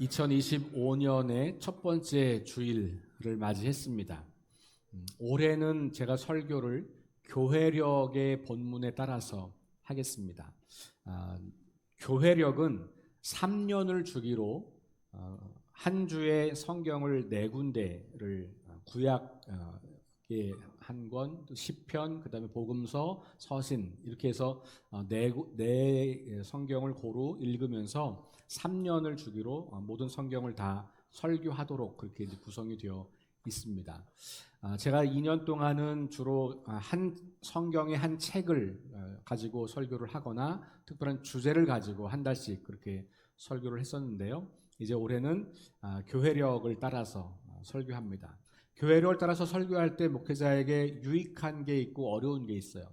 2025년의 첫 번째 주일을 맞이했습니다. 올해는 제가 설교를 교회력의 본문에 따라서 하겠습니다. 교회력은 3년을 주기로 한 주에 성경을 4군데를 구약의 한 권, 시편, 그다음에 복음서, 서신 이렇게 해서 네 성경을 고루 읽으면서 3년을 주기로 모든 성경을 다 설교하도록 그렇게 구성이 되어 있습니다. 제가 2년 동안은 주로 한 성경의 한 책을 가지고 설교를 하거나 특별한 주제를 가지고 한 달씩 그렇게 설교를 했었는데요. 이제 올해는 교회력을 따라서 설교합니다. 교회력을 따라서 설교할 때 목회자에게 유익한 게 있고 어려운 게 있어요.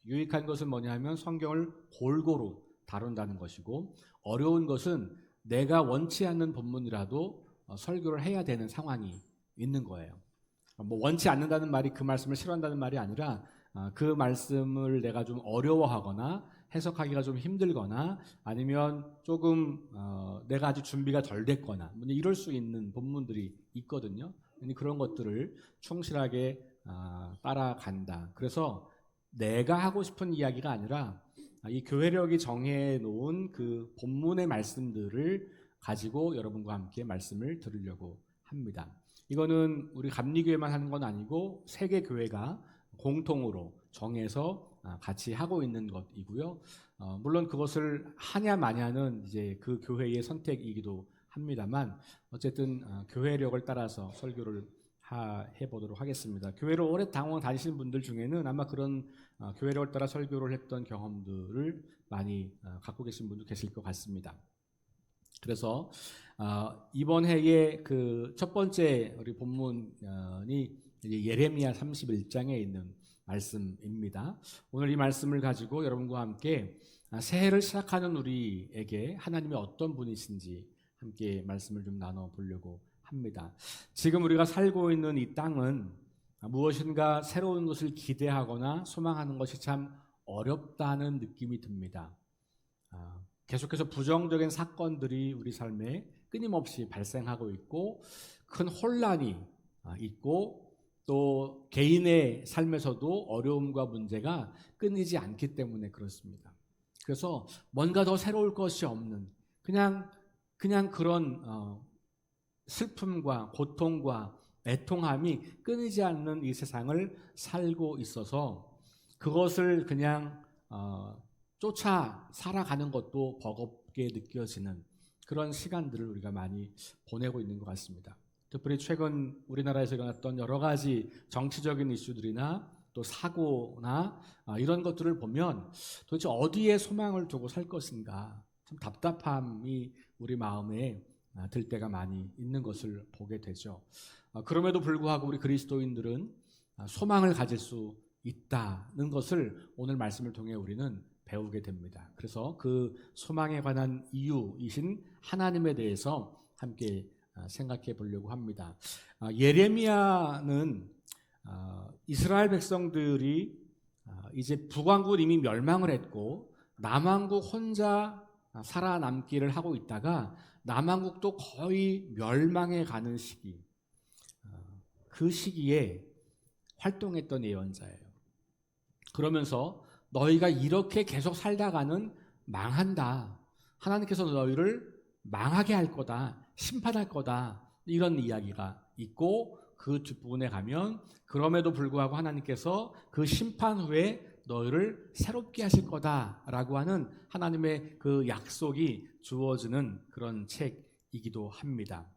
유익한 것은 뭐냐 하면 성경을 골고루 다룬다는 것이고, 어려운 것은 내가 원치 않는 본문이라도 설교를 해야 되는 상황이 있는 거예요. 원치 않는다는 말이 그 말씀을 싫어한다는 말이 아니라 그 말씀을 내가 좀 어려워하거나 해석하기가 좀 힘들거나 아니면 조금 내가 아직 준비가 덜 됐거나 이럴 수 있는 본문들이 있거든요. 그런 것들을 충실하게 따라간다. 그래서 내가 하고 싶은 이야기가 아니라 이 교회력이 정해놓은 그 본문의 말씀들을 가지고 여러분과 함께 말씀을 들으려고 합니다. 이거는 우리 감리교회만 하는 건 아니고 세계 교회가 공통으로 정해서 같이 하고 있는 것이고요. 물론 그것을 하냐 마냐는 이제 그 교회의 선택이기도 합니다만 어쨌든 교회력을 따라서 설교를 해보도록 하겠습니다. 교회를 오래 다니시는 분들 중에는 아마 그런 교회력을 따라 설교를 했던 경험들을 많이 갖고 계신 분도 계실 것 같습니다. 그래서 이번 해의 그 첫 번째 우리 본문이 예레미야 31장에 있는 말씀입니다. 오늘 이 말씀을 가지고 여러분과 함께 새해를 시작하는 우리에게 하나님이 어떤 분이신지 함께 말씀을 좀 나눠보려고 합니다. 지금 우리가 살고 있는 이 땅은 무엇인가 새로운 것을 기대하거나 소망하는 것이 참 어렵다는 느낌이 듭니다. 계속해서 부정적인 사건들이 우리 삶에 끊임없이 발생하고 있고 큰 혼란이 있고 또 개인의 삶에서도 어려움과 문제가 끊이지 않기 때문에 그렇습니다. 그래서 뭔가 더 새로울 것이 없는 그냥 그런 슬픔과 고통과 애통함이 끊이지 않는 이 세상을 살고 있어서 그것을 그냥 쫓아 살아가는 것도 버겁게 느껴지는 그런 시간들을 우리가 많이 보내고 있는 것 같습니다. 특별히 최근 우리나라에서 일어났던 여러 가지 정치적인 이슈들이나 또 사고나 이런 것들을 보면 도대체 어디에 소망을 두고 살 것인가 참 답답함이 우리 마음에 들 때가 많이 있는 것을 보게 되죠. 그럼에도 불구하고 우리 그리스도인들은 소망을 가질 수 있다는 것을 오늘 말씀을 통해 우리는 배우게 됩니다. 그래서 그 소망에 관한 이유이신 하나님에 대해서 함께 생각해 보려고 합니다. 예레미야는 이스라엘 백성들이 이제 북왕국은 이미 멸망을 했고 남왕국 혼자 살아남기를 하고 있다가 남왕국도 거의 멸망해 가는 시기, 그 시기에 활동했던 예언자예요. 그러면서 너희가 이렇게 계속 살다가는 망한다. 하나님께서 너희를 망하게 할 거다. 심판할 거다. 이런 이야기가 있고 그 뒷부분에 가면 그럼에도 불구하고 하나님께서 그 심판 후에 너희를 새롭게 하실 거다라고 하는 하나님의 그 약속이 주어지는 그런 책이기도 합니다.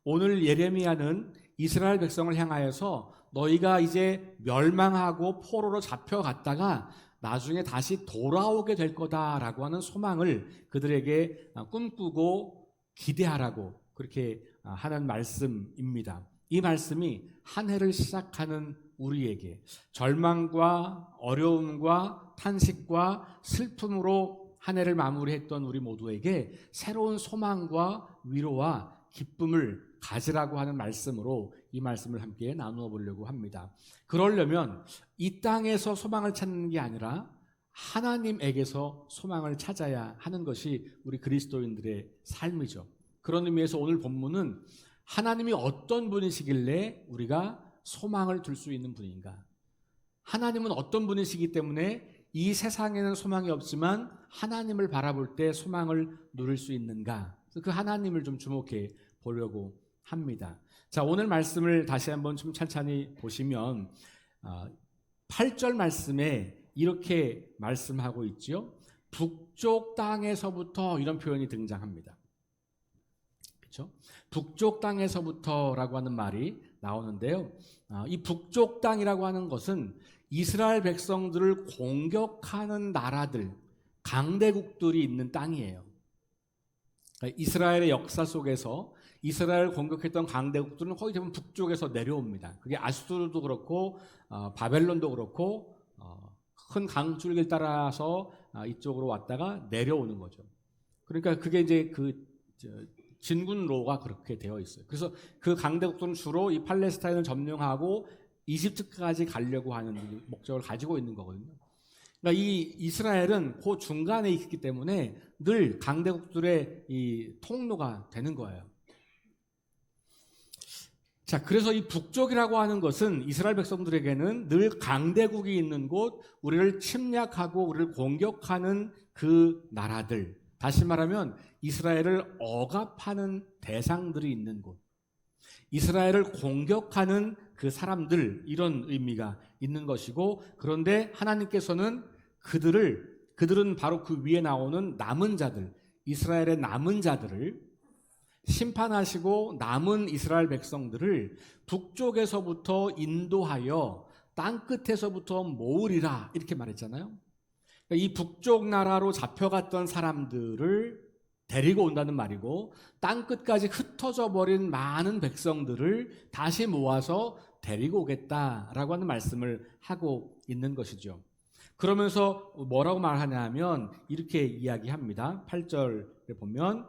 오늘 예레미야는 이스라엘 백성을 향하여서 너희가 이제 멸망하고 포로로 잡혀갔다가 나중에 다시 돌아오게 될 거다라고 하는 소망을 그들에게 꿈꾸고 기대하라고 그렇게 하는 말씀입니다. 이 말씀이 한 해를 시작하는 우리에게 절망과 어려움과 탄식과 슬픔으로 한 해를 마무리했던 우리 모두에게 새로운 소망과 위로와 기쁨을 가지라고 하는 말씀으로 이 말씀을 함께 나누어 보려고 합니다. 그러려면 이 땅에서 소망을 찾는 게 아니라 하나님에게서 소망을 찾아야 하는 것이 우리 그리스도인들의 삶이죠. 그런 의미에서 오늘 본문은 하나님이 어떤 분이시길래 우리가 소망을 둘 수 있는 분인가? 하나님은 어떤 분이시기 때문에 이 세상에는 소망이 없지만 하나님을 바라볼 때 소망을 누릴 수 있는가? 그 하나님을 좀 주목해 보려고 합니다. 자, 오늘 말씀을 다시 한번 좀 찬찬히 보시면 8절 말씀에 이렇게 말씀하고 있지요. 북쪽 땅에서부터 이런 표현이 등장합니다. 그렇죠? 북쪽 땅에서부터라고 하는 말이 나오는데요. 이 북쪽 땅이라고 하는 것은 이스라엘 백성들을 공격하는 나라들, 강대국들이 있는 땅이에요. 그러니까 이스라엘의 역사 속에서 이스라엘을 공격했던 강대국들은 거의 대부분 북쪽에서 내려옵니다. 그게 아수르도 그렇고 바벨론도 그렇고 큰 강줄기를 따라서 이쪽으로 왔다가 내려오는 거죠. 그러니까 그게 이제 진군로가 그렇게 되어 있어요. 그래서 그 강대국들은 주로 이 팔레스타인을 점령하고 이집트까지 가려고 하는 목적을 가지고 있는 거거든요. 그러니까 이 이스라엘은 그 중간에 있기 때문에 늘 강대국들의 이 통로가 되는 거예요. 자, 그래서 이 북쪽이라고 하는 것은 이스라엘 백성들에게는 늘 강대국이 있는 곳, 우리를 침략하고 우리를 공격하는 그 나라들, 다시 말하면 이스라엘을 억압하는 대상들이 있는 곳, 이스라엘을 공격하는 그 사람들, 이런 의미가 있는 것이고, 그런데 하나님께서는 그들은 바로 그 위에 나오는 남은 자들, 이스라엘의 남은 자들을 심판하시고 남은 이스라엘 백성들을 북쪽에서부터 인도하여 땅끝에서부터 모으리라, 이렇게 말했잖아요. 이 북쪽 나라로 잡혀갔던 사람들을 데리고 온다는 말이고, 땅끝까지 흩어져 버린 많은 백성들을 다시 모아서 데리고 오겠다라고 하는 말씀을 하고 있는 것이죠. 그러면서 뭐라고 말하냐면 이렇게 이야기합니다. 8절에 보면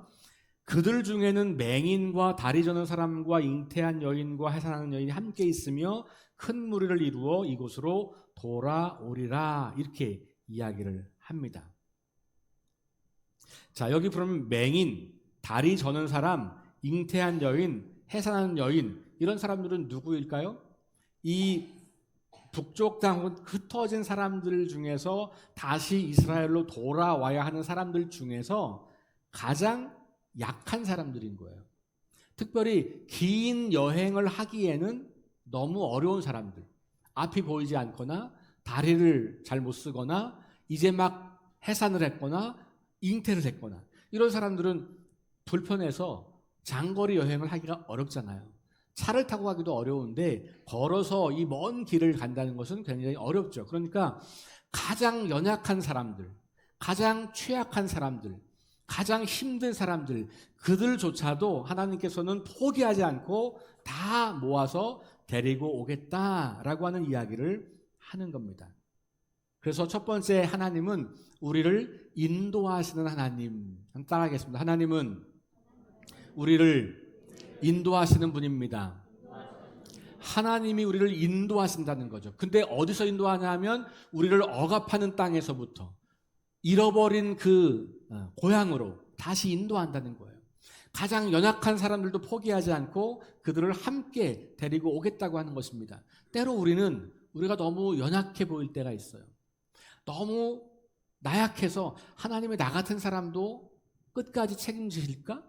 그들 중에는 맹인과 다리 저는 사람과 잉태한 여인과 해산하는 여인이 함께 있으며 큰 무리를 이루어 이곳으로 돌아오리라, 이렇게 이야기를 합니다. 자, 여기 보면 맹인, 다리 저는 사람, 잉태한 여인, 해산하는 여인, 이런 사람들은 누구일까요? 이 북쪽 땅 흩어진 사람들 중에서 다시 이스라엘로 돌아와야 하는 사람들 중에서 가장 약한 사람들인 거예요. 특별히 긴 여행을 하기에는 너무 어려운 사람들, 앞이 보이지 않거나 다리를 잘 못 쓰거나 이제 막 해산을 했거나 잉태를 했거나, 이런 사람들은 불편해서 장거리 여행을 하기가 어렵잖아요. 차를 타고 가기도 어려운데 걸어서 이 먼 길을 간다는 것은 굉장히 어렵죠. 그러니까 가장 연약한 사람들, 가장 취약한 사람들, 가장 힘든 사람들, 그들조차도 하나님께서는 포기하지 않고 다 모아서 데리고 오겠다라고 하는 이야기를 하는 겁니다. 그래서 첫 번째, 하나님은 우리를 인도하시는 하나님. 따라하겠습니다. 하나님은 우리를 인도하시는 분입니다. 하나님이 우리를 인도하신다는 거죠. 근데 어디서 인도하냐 하면 우리를 억압하는 땅에서부터 잃어버린 그 고향으로 다시 인도한다는 거예요. 가장 연약한 사람들도 포기하지 않고 그들을 함께 데리고 오겠다고 하는 것입니다. 때로 우리가 너무 연약해 보일 때가 있어요. 너무 나약해서 하나님이 나 같은 사람도 끝까지 책임지실까?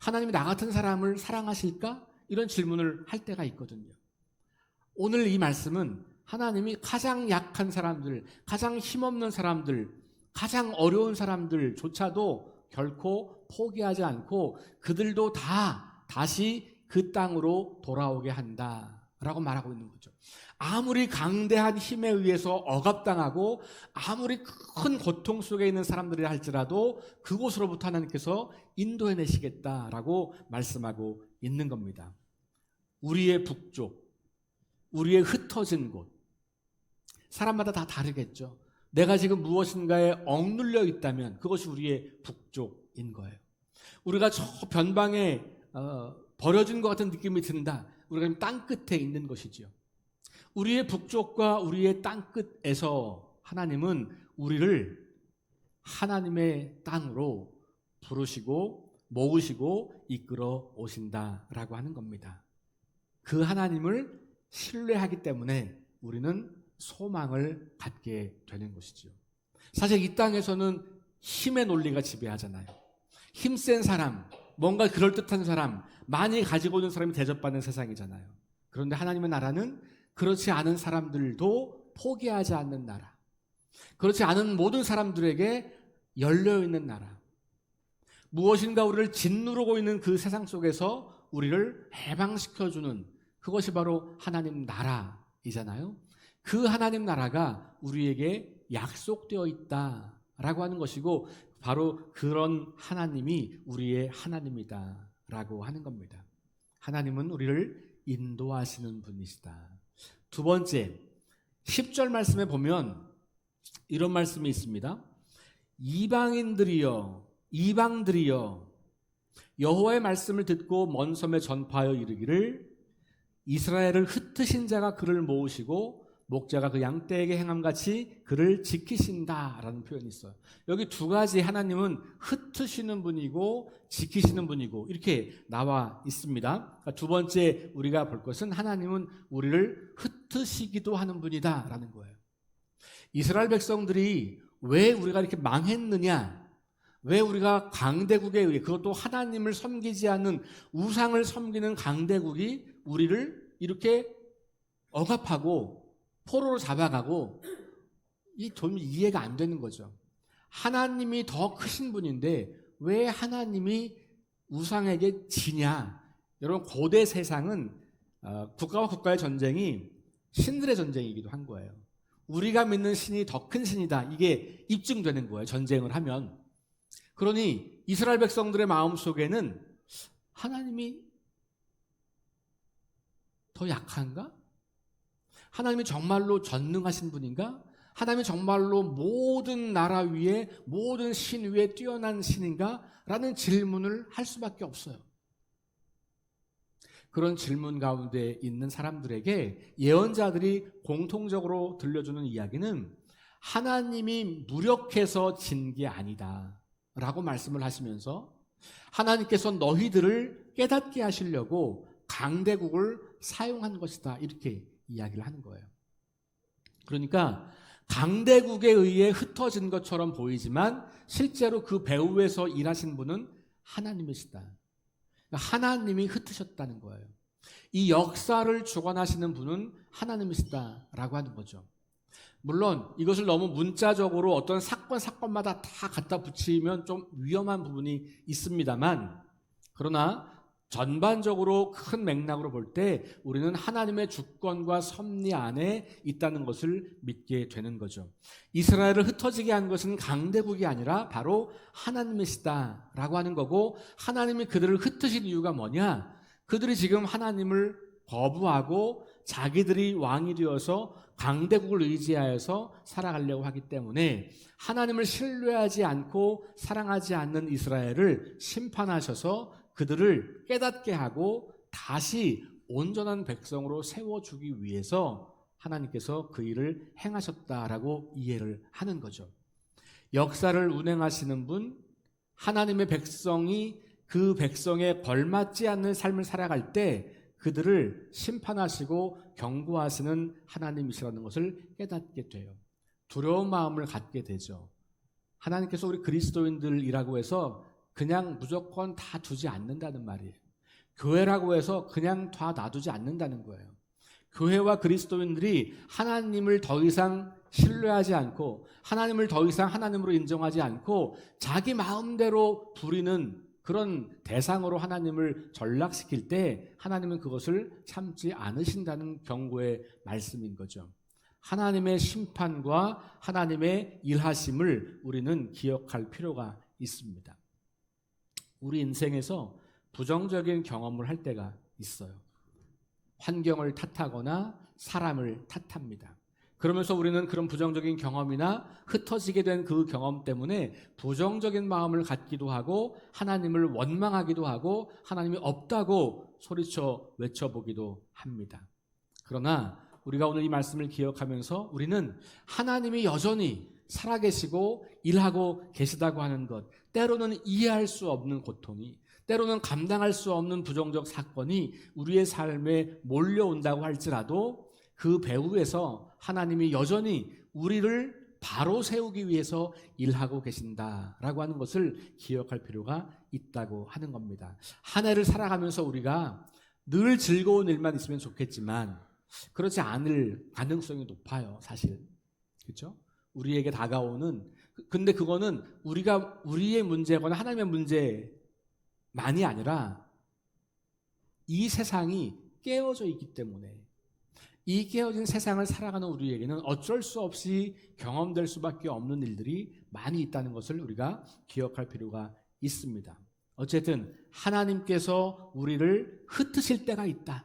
하나님이 나 같은 사람을 사랑하실까? 이런 질문을 할 때가 있거든요. 오늘 이 말씀은 하나님이 가장 약한 사람들, 가장 힘없는 사람들, 가장 어려운 사람들조차도 결코 포기하지 않고 그들도 다시 그 땅으로 돌아오게 한다라고 말하고 있는 거죠. 아무리 강대한 힘에 의해서 억압당하고 아무리 큰 고통 속에 있는 사람들이라 할지라도 그곳으로부터 하나님께서 인도해내시겠다라고 말씀하고 있는 겁니다. 우리의 북쪽, 우리의 흩어진 곳, 사람마다 다 다르겠죠. 내가 지금 무엇인가에 억눌려 있다면 그것이 우리의 북쪽인 거예요. 우리가 저 변방에 버려진 것 같은 느낌이 든다. 우리가 땅 끝에 있는 것이지요. 우리의 북쪽과 우리의 땅 끝에서 하나님은 우리를 하나님의 땅으로 부르시고 모으시고 이끌어 오신다라고 하는 겁니다. 그 하나님을 신뢰하기 때문에 우리는 소망을 갖게 되는 것이죠. 사실 이 땅에서는 힘의 논리가 지배하잖아요. 힘센 사람, 뭔가 그럴듯한 사람, 많이 가지고 있는 사람이 대접받는 세상이잖아요. 그런데 하나님의 나라는 그렇지 않은 사람들도 포기하지 않는 나라, 그렇지 않은 모든 사람들에게 열려있는 나라, 무엇인가 우리를 짓누르고 있는 그 세상 속에서 우리를 해방시켜주는 그것이 바로 하나님 나라이잖아요. 그 하나님 나라가 우리에게 약속되어 있다라고 하는 것이고, 바로 그런 하나님이 우리의 하나님이다라고 하는 겁니다. 하나님은 우리를 인도하시는 분이시다. 두 번째, 10절 말씀에 보면 이런 말씀이 있습니다. 이방들이여 여호와의 말씀을 듣고 먼 섬에 전파하여 이르기를 이스라엘을 흩으신 자가 그를 모으시고 목자가 그 양떼에게 행함같이 그를 지키신다라는 표현이 있어요. 여기 두 가지 하나님은 흩으시는 분이고 지키시는 분이고 이렇게 나와 있습니다. 그러니까 두 번째 우리가 볼 것은 하나님은 우리를 흩으시기도 하는 분이다라는 거예요. 이스라엘 백성들이 왜 우리가 이렇게 망했느냐, 왜 우리가 강대국에 의해, 그것도 하나님을 섬기지 않는 우상을 섬기는 강대국이 우리를 이렇게 억압하고 포로로 잡아가고, 이 좀 이해가 안 되는 거죠. 하나님이 더 크신 분인데 왜 하나님이 우상에게 지냐. 여러분, 고대 세상은 국가와 국가의 전쟁이 신들의 전쟁이기도 한 거예요. 우리가 믿는 신이 더 큰 신이다, 이게 입증되는 거예요, 전쟁을 하면. 그러니 이스라엘 백성들의 마음속에는 하나님이 더 약한가? 하나님이 정말로 전능하신 분인가? 하나님이 정말로 모든 나라 위에, 모든 신 위에 뛰어난 신인가? 라는 질문을 할 수밖에 없어요. 그런 질문 가운데 있는 사람들에게 예언자들이 공통적으로 들려주는 이야기는 하나님이 무력해서 진 게 아니다 라고 말씀을 하시면서, 하나님께서 너희들을 깨닫게 하시려고 강대국을 사용한 것이다, 이렇게 이야기를 하는 거예요. 그러니까 강대국에 의해 흩어진 것처럼 보이지만 실제로 그 배후에서 일하신 분은 하나님이시다. 하나님이 흩으셨다는 거예요. 이 역사를 주관하시는 분은 하나님이시다라고 하는 거죠. 물론 이것을 너무 문자적으로 어떤 사건마다 다 갖다 붙이면 좀 위험한 부분이 있습니다만, 그러나 전반적으로 큰 맥락으로 볼 때 우리는 하나님의 주권과 섭리 안에 있다는 것을 믿게 되는 거죠. 이스라엘을 흩어지게 한 것은 강대국이 아니라 바로 하나님이시다라고 하는 거고, 하나님이 그들을 흩으신 이유가 뭐냐? 그들이 지금 하나님을 거부하고 자기들이 왕이 되어서 강대국을 의지하여서 살아가려고 하기 때문에 하나님을 신뢰하지 않고 사랑하지 않는 이스라엘을 심판하셔서 그들을 깨닫게 하고 다시 온전한 백성으로 세워주기 위해서 하나님께서 그 일을 행하셨다라고 이해를 하는 거죠. 역사를 운행하시는 분, 하나님의 백성이 그 백성에 걸맞지 않는 삶을 살아갈 때 그들을 심판하시고 경고하시는 하나님이시라는 것을 깨닫게 돼요. 두려운 마음을 갖게 되죠. 하나님께서 우리 그리스도인들이라고 해서 그냥 무조건 다 두지 않는다는 말이에요. 교회라고 해서 그냥 다 놔두지 않는다는 거예요. 교회와 그리스도인들이 하나님을 더 이상 신뢰하지 않고 하나님을 더 이상 하나님으로 인정하지 않고 자기 마음대로 부리는 그런 대상으로 하나님을 전락시킬 때 하나님은 그것을 참지 않으신다는 경고의 말씀인 거죠. 하나님의 심판과 하나님의 일하심을 우리는 기억할 필요가 있습니다. 우리 인생에서 부정적인 경험을 할 때가 있어요. 환경을 탓하거나 사람을 탓합니다. 그러면서 우리는 그런 부정적인 경험이나 흩어지게 된 그 경험 때문에 부정적인 마음을 갖기도 하고 하나님을 원망하기도 하고 하나님이 없다고 소리쳐 외쳐보기도 합니다. 그러나 우리가 오늘 이 말씀을 기억하면서 우리는 하나님이 여전히 살아계시고 일하고 계시다고 하는 것, 때로는 이해할 수 없는 고통이, 때로는 감당할 수 없는 부정적 사건이 우리의 삶에 몰려온다고 할지라도 그 배후에서 하나님이 여전히 우리를 바로 세우기 위해서 일하고 계신다라고 하는 것을 기억할 필요가 있다고 하는 겁니다. 한 해를 살아가면서 우리가 늘 즐거운 일만 있으면 좋겠지만 그렇지 않을 가능성이 높아요, 사실. 그렇죠? 우리에게 다가오는, 근데 그거는 우리의 문제거나 하나님의 문제만이 아니라 이 세상이 깨어져 있기 때문에, 이 깨어진 세상을 살아가는 우리에게는 어쩔 수 없이 경험될 수밖에 없는 일들이 많이 있다는 것을 우리가 기억할 필요가 있습니다. 어쨌든 하나님께서 우리를 흩으실 때가 있다.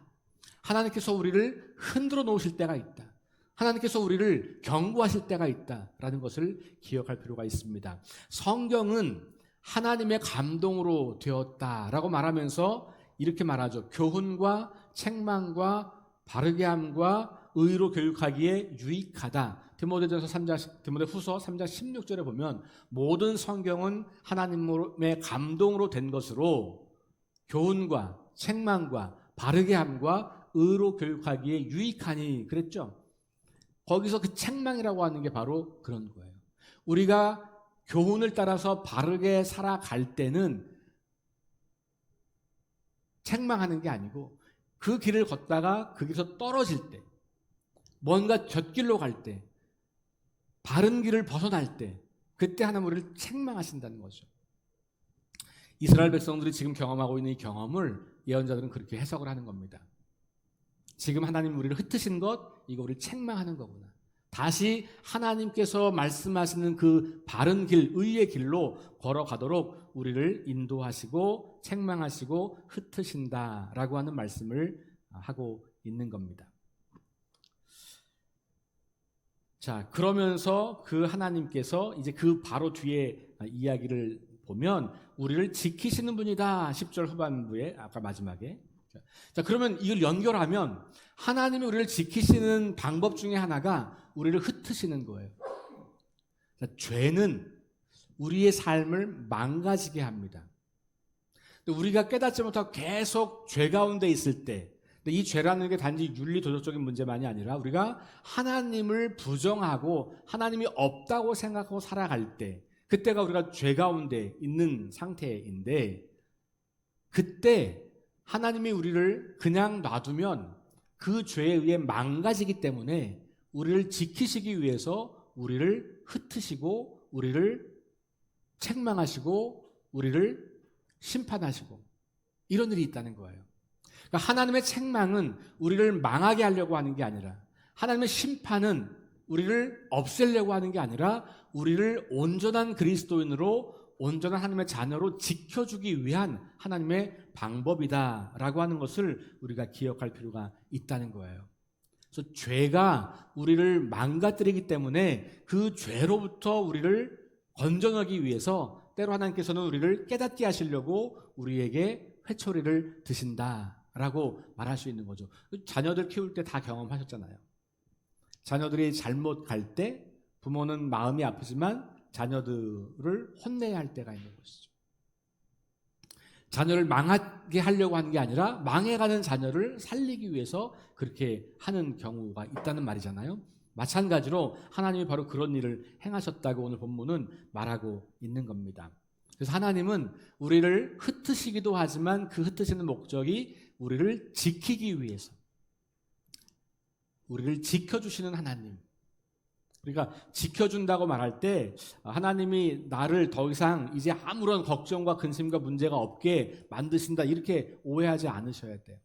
하나님께서 우리를 흔들어 놓으실 때가 있다. 하나님께서 우리를 경고하실 때가 있다라는 것을 기억할 필요가 있습니다. 성경은 하나님의 감동으로 되었다라고 말하면서 이렇게 말하죠. 교훈과 책망과 바르게 함과 의로 교육하기에 유익하다. 디모데후서 3장 16절에 보면 모든 성경은 하나님의 감동으로 된 것으로 교훈과 책망과 바르게 함과 의로 교육하기에 유익하니 그랬죠. 거기서 그 책망이라고 하는 게 바로 그런 거예요. 우리가 교훈을 따라서 바르게 살아갈 때는 책망하는 게 아니고 그 길을 걷다가 그 길에서 떨어질 때, 뭔가 곁길로 갈 때, 바른 길을 벗어날 때, 그때 하나님 우리를 책망하신다는 거죠. 이스라엘 백성들이 지금 경험하고 있는 이 경험을 예언자들은 그렇게 해석을 하는 겁니다. 지금 하나님 우리를 흩으신 것, 이거 우리를 책망하는 거구나. 다시 하나님께서 말씀하시는 그 바른 길, 의의 길로 걸어가도록 우리를 인도하시고 책망하시고 흩으신다라고 하는 말씀을 하고 있는 겁니다. 자, 그러면서 그 하나님께서 이제 그 바로 뒤에 이야기를 보면 우리를 지키시는 분이다. 10절 후반부에 아까 마지막에. 자, 그러면 이걸 연결하면 하나님이 우리를 지키시는 방법 중에 하나가 우리를 흩으시는 거예요. 자, 죄는 우리의 삶을 망가지게 합니다. 우리가 깨닫지 못하고 계속 죄 가운데 있을 때, 이 죄라는 게 단지 윤리 도덕적인 문제만이 아니라 우리가 하나님을 부정하고 하나님이 없다고 생각하고 살아갈 때, 그때가 우리가 죄 가운데 있는 상태인데, 그때 하나님이 우리를 그냥 놔두면 그 죄에 의해 망가지기 때문에 우리를 지키시기 위해서 우리를 흩으시고 우리를 책망하시고 우리를 심판하시고 이런 일이 있다는 거예요. 그러니까 하나님의 책망은 우리를 망하게 하려고 하는 게 아니라, 하나님의 심판은 우리를 없애려고 하는 게 아니라 우리를 온전한 그리스도인으로, 온전한 하나님의 자녀로 지켜주기 위한 하나님의 방법이다라고 하는 것을 우리가 기억할 필요가 있다는 거예요. 그래서 죄가 우리를 망가뜨리기 때문에 그 죄로부터 우리를 건져내기 위해서 때로 하나님께서는 우리를 깨닫게 하시려고 우리에게 회초리를 드신다라고 말할 수 있는 거죠. 자녀들 키울 때 다 경험하셨잖아요. 자녀들이 잘못 갈 때 부모는 마음이 아프지만 자녀들을 혼내야 할 때가 있는 것이죠. 자녀를 망하게 하려고 하는 게 아니라 망해가는 자녀를 살리기 위해서 그렇게 하는 경우가 있다는 말이잖아요. 마찬가지로 하나님이 바로 그런 일을 행하셨다고 오늘 본문은 말하고 있는 겁니다. 그래서 하나님은 우리를 흩으시기도 하지만 그 흩으시는 목적이 우리를 지키기 위해서, 우리를 지켜주시는 하나님. 그러니까 지켜준다고 말할 때 하나님이 나를 더 이상 이제 아무런 걱정과 근심과 문제가 없게 만드신다, 이렇게 오해하지 않으셔야 돼요.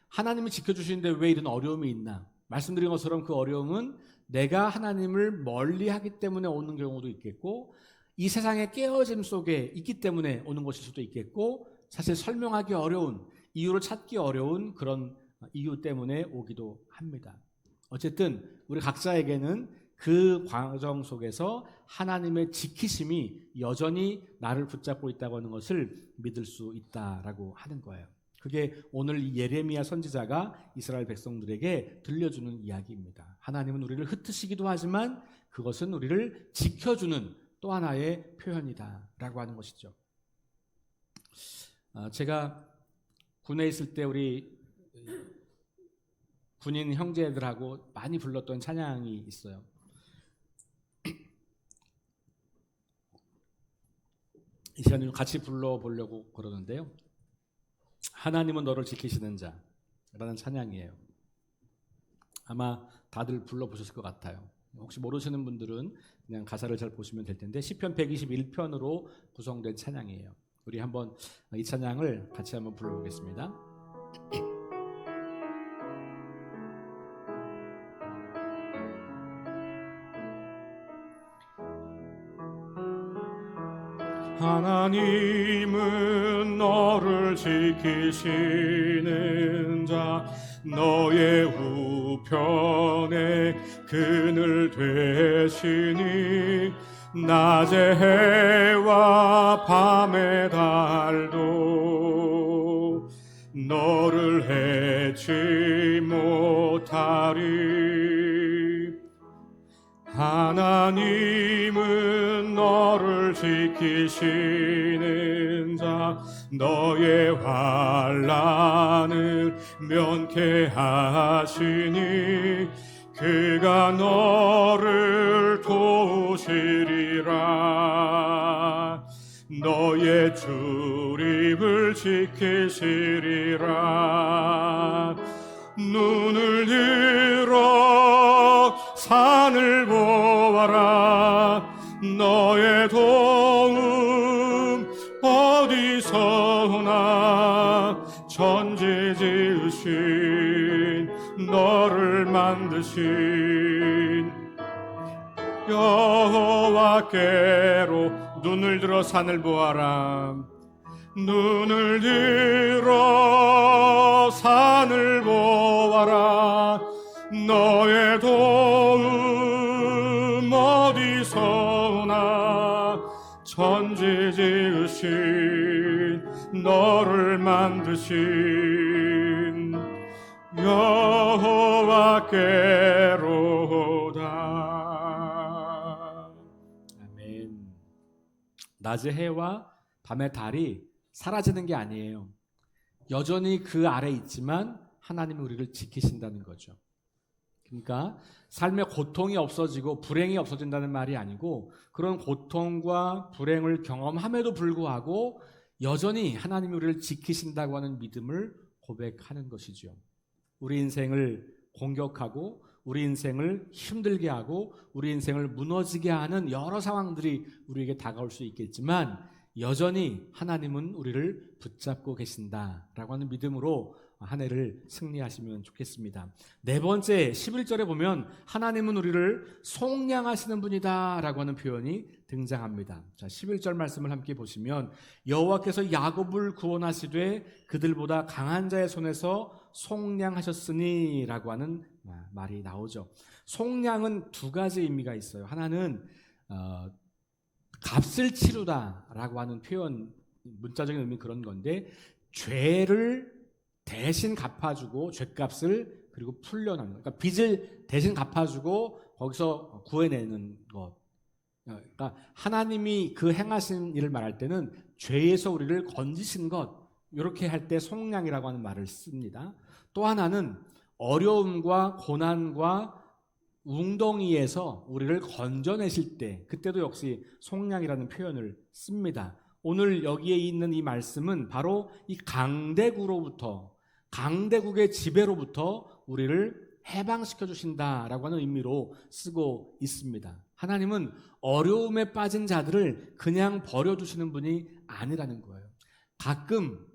하나님이 지켜주시는데 왜 이런 어려움이 있나? 말씀드린 것처럼 그 어려움은 내가 하나님을 멀리하기 때문에 오는 경우도 있겠고, 이 세상의 깨어짐 속에 있기 때문에 오는 것일 수도 있겠고, 사실 설명하기 어려운, 이유를 찾기 어려운 그런 이유 때문에 오기도 합니다. 어쨌든 우리 각자에게는 그 과정 속에서 하나님의 지키심이 여전히 나를 붙잡고 있다고 하는 것을 믿을 수 있다라고 하는 거예요. 그게 오늘 이 예레미야 선지자가 이스라엘 백성들에게 들려주는 이야기입니다. 하나님은 우리를 흩으시기도 하지만 그것은 우리를 지켜주는 또 하나의 표현이다라고 하는 것이죠. 제가 군에 있을 때 우리 군인 형제들하고 많이 불렀던 찬양이 있어요. 이 시간에 좀 같이 불러보려고 그러는데요. 하나님은 너를 지키시는 자라는 찬양이에요. 아마 다들 불러보셨을 것 같아요. 혹시 모르시는 분들은 그냥 가사를 잘 보시면 될 텐데 시편 121편으로 구성된 찬양이에요. 우리 한번 이 찬양을 같이 한번 불러보겠습니다. 하나님은 너를 지키시는 자, 너의 우편에 그늘 되시니 낮의 해와 밤의 달도 너를 해치 못하리. 하나님은 너를 지키시는 자, 너의 환난을 면케하시니 그가 너를 도우시리라. 너의 출입을 지키시리라. 눈을 들어 산을 보아라. 너의 도움 어디서 오나. 천지 지으신 너를 만드신 여호와께로 눈을 들어 산을 보아라. 눈을 들어 산을 보아라. 너의 도움 어디서 오나. 천지 지으신 너를 만드신 여호와께로다. 아멘. 낮의 해와 밤의 달이 사라지는 게 아니에요. 여전히 그 아래 있지만 하나님이 우리를 지키신다는 거죠. 그러니까 삶의 고통이 없어지고 불행이 없어진다는 말이 아니고 그런 고통과 불행을 경험함에도 불구하고 여전히 하나님이 우리를 지키신다고 하는 믿음을 고백하는 것이죠. 우리 인생을 공격하고 우리 인생을 힘들게 하고 우리 인생을 무너지게 하는 여러 상황들이 우리에게 다가올 수 있겠지만 여전히 하나님은 우리를 붙잡고 계신다라고 하는 믿음으로 한 해를 승리하시면 좋겠습니다. 네 번째 11절에 보면 하나님은 우리를 속량하시는 분이다라고 하는 표현이 등장합니다. 자, 11절 말씀을 함께 보시면 여호와께서 야곱을 구원하시되 그들보다 강한 자의 손에서 속량하셨으니라고 하는 말이 나오죠. 속량은 두 가지 의미가 있어요. 하나는 값을 치르다라고 하는 표현, 문자적인 의미는 그런 건데 죄를 대신 갚아주고 죄값을 그리고 풀려나는 것. 그러니까 빚을 대신 갚아주고 거기서 구해내는 것. 그러니까 하나님이 그 행하신 일을 말할 때는 죄에서 우리를 건지신 것, 이렇게 할 때 속량이라고 하는 말을 씁니다. 또 하나는 어려움과 고난과 웅덩이에서 우리를 건져내실 때, 그때도 역시 속량이라는 표현을 씁니다. 오늘 여기에 있는 이 말씀은 바로 이 강대국의 지배로부터 우리를 해방시켜 주신다라고 하는 의미로 쓰고 있습니다. 하나님은 어려움에 빠진 자들을 그냥 버려두시는 분이 아니라는 거예요. 가끔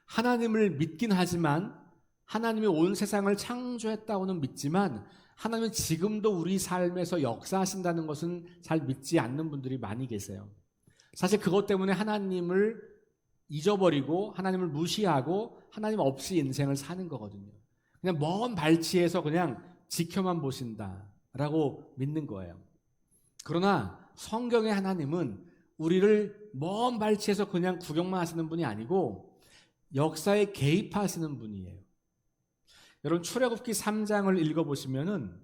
하나님을 믿긴 하지만, 하나님이 온 세상을 창조했다고는 믿지만 하나님은 지금도 우리 삶에서 역사하신다는 것은 잘 믿지 않는 분들이 많이 계세요. 사실 그것 때문에 하나님을 잊어버리고 하나님을 무시하고 하나님 없이 인생을 사는 거거든요. 그냥 먼 발치에서 그냥 지켜만 보신다라고 믿는 거예요. 그러나 성경의 하나님은 우리를 먼 발치에서 그냥 구경만 하시는 분이 아니고 역사에 개입하시는 분이에요. 여러분 출애굽기 3장을 읽어보시면은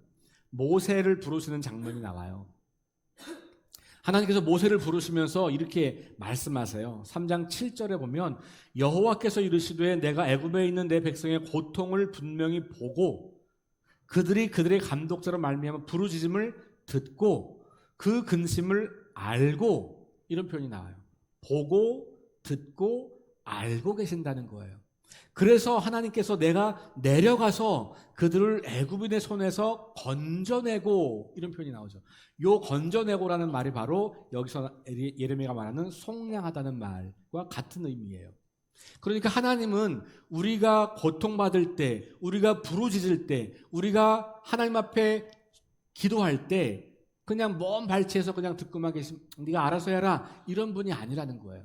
모세를 부르시는 장면이 나와요. 하나님께서 모세를 부르시면서 이렇게 말씀하세요. 3장 7절에 보면 여호와께서 이르시되 내가 애굽에 있는 내 백성의 고통을 분명히 보고 그들이 그들의 감독자로 말미암아 부르짖음을 듣고 그 근심을 알고, 이런 표현이 나와요. 보고 듣고 알고 계신다는 거예요. 그래서 하나님께서 내가 내려가서 그들을 애굽인의 손에서 건져내고, 이런 표현이 나오죠. 요 건져내고라는 말이 바로 여기서 예레미야가 말하는 속량하다는 말과 같은 의미예요. 그러니까 하나님은 우리가 고통받을 때, 우리가 부르짖을 때, 우리가 하나님 앞에 기도할 때 그냥 먼 발치에서 그냥 듣고만 계시면 네가 알아서 해라, 이런 분이 아니라는 거예요.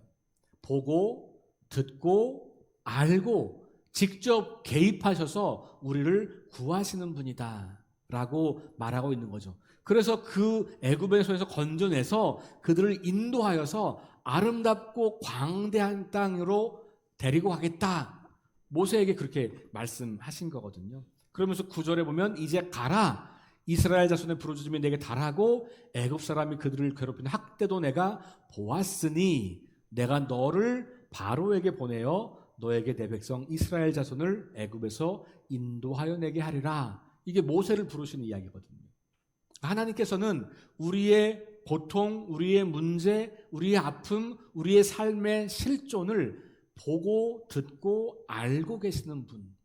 보고 듣고 알고 직접 개입하셔서 우리를 구하시는 분이다 라고 말하고 있는 거죠. 그래서 그 애굽의 손에서 건져내서 그들을 인도하여서 아름답고 광대한 땅으로 데리고 가겠다, 모세에게 그렇게 말씀하신 거거든요. 그러면서 9절에 보면 이제 가라, 이스라엘 자손의 부르짖음이 내게 달하고 애굽 사람이 그들을 괴롭히는 학대도 내가 보았으니 내가 너를 바로에게 보내어 너에게 내 백성 이스라엘 자손을 애굽에서 인도하여 내게 하리라. 이게 모세를 부르시는 이야기거든요. 하나님께서는 우리의 고통, 우리의 문제, 우리의 아픔, 우리의 삶의 실존을 보고 듣고 알고 계시는 분.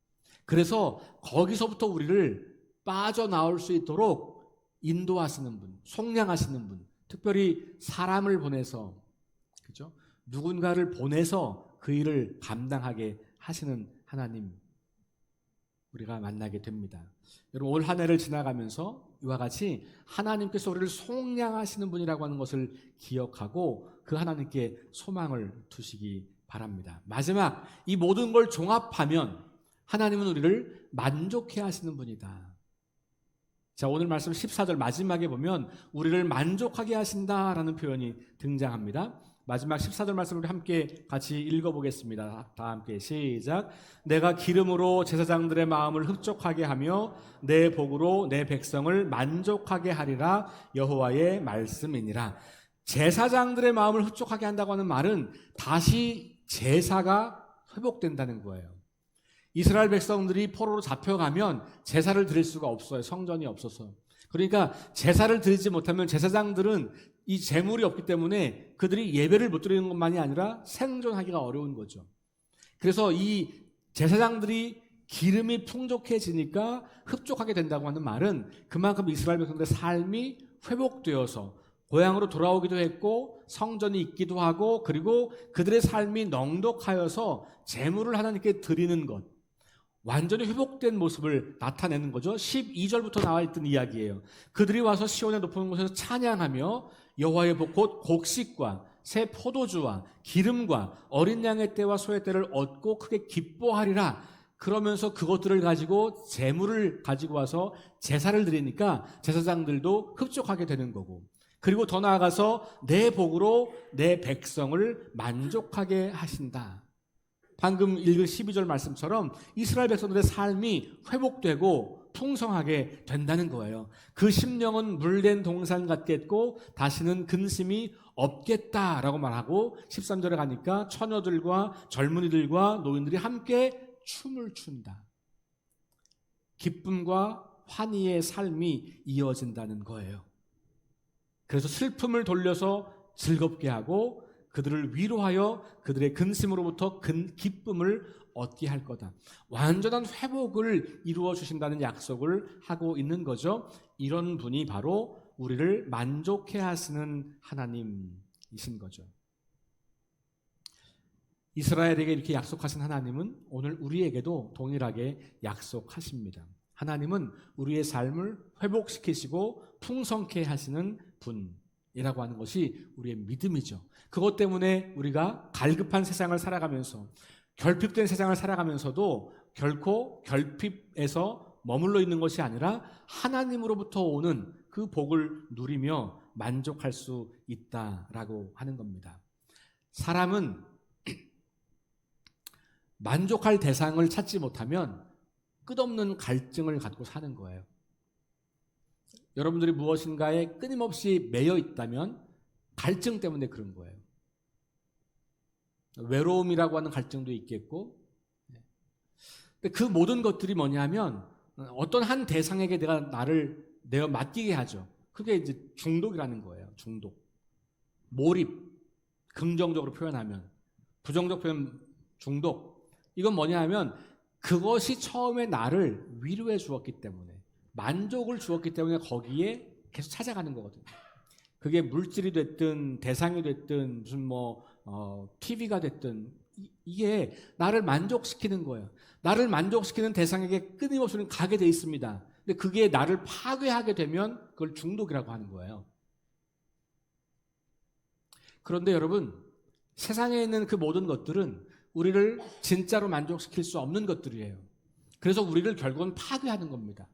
그래서 거기서부터 우리를 빠져나올 수 있도록 인도하시는 분, 속량하시는 분, 특별히 사람을 보내서, 그죠? 누군가를 보내서 그 일을 감당하게 하시는 하나님, 우리가 만나게 됩니다. 여러분, 올 한 해를 지나가면서 이와 같이 하나님께서 우리를 속량하시는 분이라고 하는 것을 기억하고 그 하나님께 소망을 두시기 바랍니다. 마지막, 이 모든 걸 종합하면 하나님은 우리를 만족해 하시는 분이다. 자, 오늘 말씀 14절 마지막에 보면 우리를 만족하게 하신다라는 표현이 등장합니다. 마지막 14절 말씀을 함께 같이 읽어보겠습니다. 다 함께 시작. 내가 기름으로 제사장들의 마음을 흡족하게 하며 내 복으로 내 백성을 만족하게 하리라, 여호와의 말씀이니라. 제사장들의 마음을 흡족하게 한다고 하는 말은 다시 제사가 회복된다는 거예요. 이스라엘 백성들이 포로로 잡혀가면 제사를 드릴 수가 없어요. 성전이 없어서. 그러니까 제사를 드리지 못하면 제사장들은 이 제물이 없기 때문에 그들이 예배를 못 드리는 것만이 아니라 생존하기가 어려운 거죠. 그래서 이 제사장들이 기름이 풍족해지니까 흡족하게 된다고 하는 말은 그만큼 이스라엘 백성들의 삶이 회복되어서 고향으로 돌아오기도 했고 성전이 있기도 하고, 그리고 그들의 삶이 넉넉하여서 제물을 하나님께 드리는 것, 완전히 회복된 모습을 나타내는 거죠. 12절부터 나와 있던 이야기예요. 그들이 와서 시온의 높은 곳에서 찬양하며 여호와의 복 곧 곡식과 새 포도주와 기름과 어린 양의 떼와 소의 떼를 얻고 크게 기뻐하리라. 그러면서 그것들을 가지고 제물을 가지고 와서 제사를 드리니까 제사장들도 흡족하게 되는 거고, 그리고 더 나아가서 내 복으로 내 백성을 만족하게 하신다. 방금 읽은 12절 말씀처럼 이스라엘 백성들의 삶이 회복되고 풍성하게 된다는 거예요. 그 심령은 물된 동산 같겠고 다시는 근심이 없겠다라고 말하고, 13절에 가니까 처녀들과 젊은이들과 노인들이 함께 춤을 춘다. 기쁨과 환희의 삶이 이어진다는 거예요. 그래서 슬픔을 돌려서 즐겁게 하고 그들을 위로하여 그들의 근심으로부터 기쁨을 얻게 할 거다. 완전한 회복을 이루어 주신다는 약속을 하고 있는 거죠. 이런 분이 바로 우리를 만족해 하시는 하나님이신 거죠. 이스라엘에게 이렇게 약속하신 하나님은 오늘 우리에게도 동일하게 약속하십니다. 하나님은 우리의 삶을 회복시키시고 풍성케 하시는 분이라고 하는 것이 우리의 믿음이죠. 그것 때문에 우리가 갈급한 세상을 살아가면서, 결핍된 세상을 살아가면서도 결코 결핍에서 머물러 있는 것이 아니라 하나님으로부터 오는 그 복을 누리며 만족할 수 있다라고 하는 겁니다. 사람은 만족할 대상을 찾지 못하면 끝없는 갈증을 갖고 사는 거예요. 여러분들이 무엇인가에 끊임없이 매여 있다면 갈증 때문에 그런 거예요. 외로움이라고 하는 갈증도 있겠고, 근데 그 모든 것들이 뭐냐면 어떤 한 대상에게 내가 맡기게 하죠. 그게 이제 중독이라는 거예요. 중독. 몰입. 긍정적으로 표현하면. 부정적 표현 중독. 이건 뭐냐 하면 그것이 처음에 나를 위로해 주었기 때문에, 만족을 주었기 때문에 거기에 계속 찾아가는 거거든요. 그게 물질이 됐든 대상이 됐든 무슨 TV가 됐든 이게 나를 만족시키는 거예요. 나를 만족시키는 대상에게 끊임없이 가게 돼 있습니다. 근데 그게 나를 파괴하게 되면 그걸 중독이라고 하는 거예요. 그런데 여러분, 세상에 있는 그 모든 것들은 우리를 진짜로 만족시킬 수 없는 것들이에요. 그래서 우리를 결국은 파괴하는 겁니다.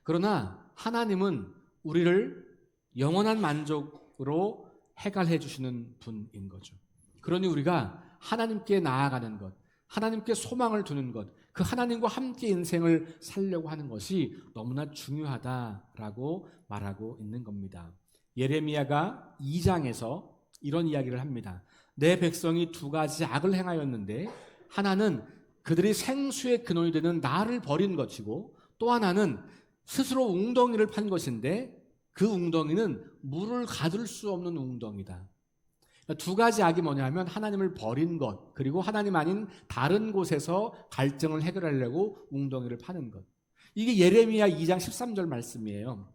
그러나 하나님은 우리를 영원한 만족으로 해갈해 주시는 분인 거죠. 그러니 우리가 하나님께 나아가는 것, 하나님께 소망을 두는 것, 그 하나님과 함께 인생을 살려고 하는 것이 너무나 중요하다라고 말하고 있는 겁니다. 예레미야가 2장에서 이런 이야기를 합니다. 내 백성이 두 가지 악을 행하였는데 하나는 그들이 생수의 근원이 되는 나를 버린 것이고, 또 하나는 스스로 웅덩이를 판 것인데 그 웅덩이는 물을 가둘 수 없는 웅덩이다. 두 가지 악이 뭐냐면 하나님을 버린 것, 그리고 하나님 아닌 다른 곳에서 갈증을 해결하려고 웅덩이를 파는 것. 이게 예레미야 2장 13절 말씀이에요.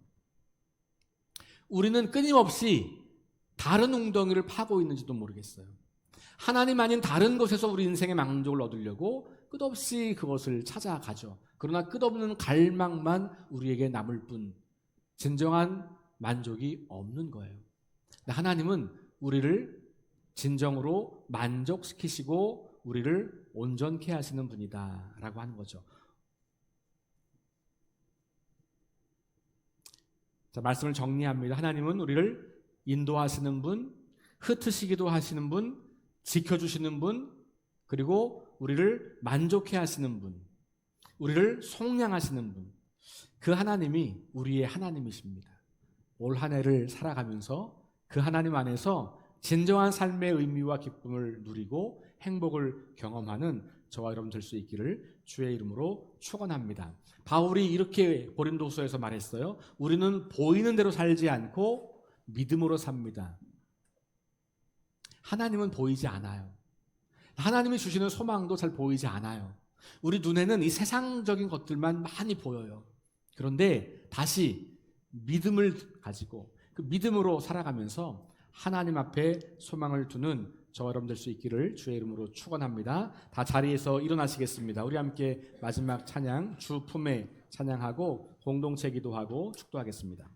우리는 끊임없이 다른 웅덩이를 파고 있는지도 모르겠어요. 하나님 아닌 다른 곳에서 우리 인생의 만족을 얻으려고 끝없이 그것을 찾아가죠. 그러나 끝없는 갈망만 우리에게 남을 뿐 진정한 만족이 없는 거예요. 하나님은 우리를 진정으로 만족시키시고 우리를 온전케 하시는 분이다 라고 하는 거죠. 자, 말씀을 정리합니다. 하나님은 우리를 인도하시는 분, 흩으시기도 하시는 분, 지켜주시는 분, 그리고 우리를 만족해 하시는 분, 우리를 속량하시는 분, 그 하나님이 우리의 하나님이십니다. 올 한 해를 살아가면서 그 하나님 안에서 진정한 삶의 의미와 기쁨을 누리고 행복을 경험하는 저와 여러분 될 수 있기를 주의 이름으로 축원합니다. 바울이 이렇게 고린도후서에서 말했어요. 우리는 보이는 대로 살지 않고 믿음으로 삽니다. 하나님은 보이지 않아요. 하나님이 주시는 소망도 잘 보이지 않아요. 우리 눈에는 이 세상적인 것들만 많이 보여요. 그런데 다시 믿음을 가지고 그 믿음으로 살아가면서 하나님 앞에 소망을 두는 저와 여러분 될 수 있기를 주의 이름으로 축원합니다. 다 자리에서 일어나시겠습니다. 우리 함께 마지막 찬양 주 품에 찬양하고 공동체 기도하고 축도하겠습니다.